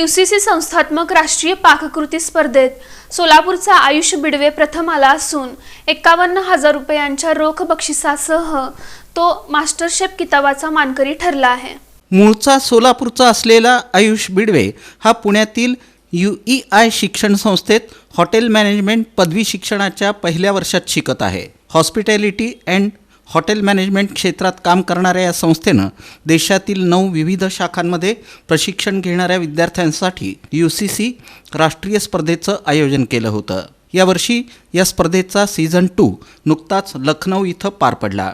UCC संस्थात्मक राष्ट्रीय पाककृती स्पर्धेत सोलापूरचा आयुष बिडवे प्रथम आला असून 51,000 रुपयांच्या रोख बक्षिसासह तो मास्टर शेफ किताबाचा मानकरी ठरला आहे। मूळचा सोलापूरचा असलेला आयुष बिडवे हा पुण्यातील UEI शिक्षण संस्थेत हॉटेल मॅनेजमेंट पदवी शिक्षणाच्या पहिल्या वर्षात शिकत आहे। हॉस्पिटॅलिटी अँड हॉटेल मॅनेजमेंट क्षेत्रात काम करणाऱ्या या संस्थेनं देशातील 9 विविध शाखांमध्ये प्रशिक्षण घेणाऱ्या विद्यार्थ्यांसाठी UCC राष्ट्रीय स्पर्धेचं आयोजन केलं होतं। यावर्षी या स्पर्धेचा सीझन 2 नुकताच लखनौ इथं पार पडला।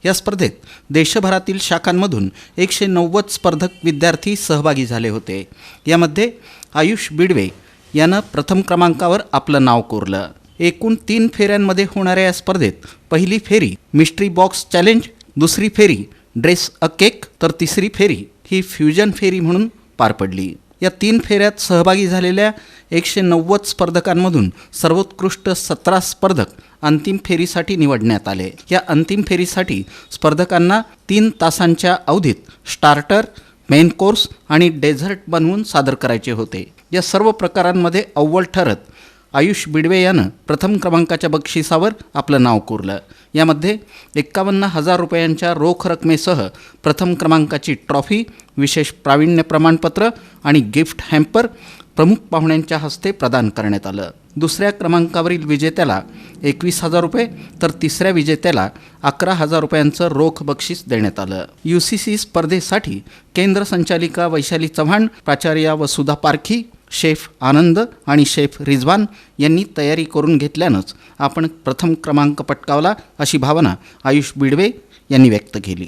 या स्पर्धेत देशभरातील शाखांमधून 190 स्पर्धक विद्यार्थी सहभागी झाले होते। यामध्ये आयुष बिडवे यानं प्रथम क्रमांकावर आपलं नाव कोरलं। एकूण 3 फेऱ्यांमध्ये होणाऱ्या या स्पर्धेत पहिली फेरी मिस्ट्री बॉक्स चॅलेंज, दुसरी फेरी ड्रेस अ केक, तर तिसरी फेरी ही फ्युजन फेरी म्हणून पार पडली। या 3 फेऱ्यात सहभागी झालेल्या 190 स्पर्धकांमधून सर्वोत्कृष्ट 17 स्पर्धक अंतिम फेरीसाठी निवडण्यात आले। या अंतिम फेरीसाठी स्पर्धकांना 3 तासांच्या अवधीत स्टार्टर, मेन कोर्स आणि डेझर्ट बनवून सादर करायचे होते। या सर्व प्रकारांमध्ये अव्वल ठरत आयुष बिडवे यानं प्रथम क्रमांकाच्या बक्षिसावर आपलं नाव कोरलं। यामध्ये 51,000 रुपयांच्या रोख रकमेसह प्रथम क्रमांकाची ट्रॉफी, विशेष प्रावीण्य प्रमाणपत्र आणि गिफ्ट हॅम्पर प्रमुख पाहुण्यांच्या हस्ते प्रदान करण्यात आलं। दुसऱ्या क्रमांकावरील विजेत्याला 21,000 रुपये, तर तिसऱ्या विजेत्याला 11,000 रुपयांचं रोख बक्षीस देण्यात आलं। UCC स्पर्धेसाठी केंद्र संचालिका वैशाली चव्हाण, प्राचार्या वसुधा पारखी, शेफ आनंद आणि शेफ रिजवान यांनी तयारी करून घेतल्यानंच आपण प्रथम क्रमांक पटकावला अशी भावना आयुष बिडवे यांनी व्यक्त केली।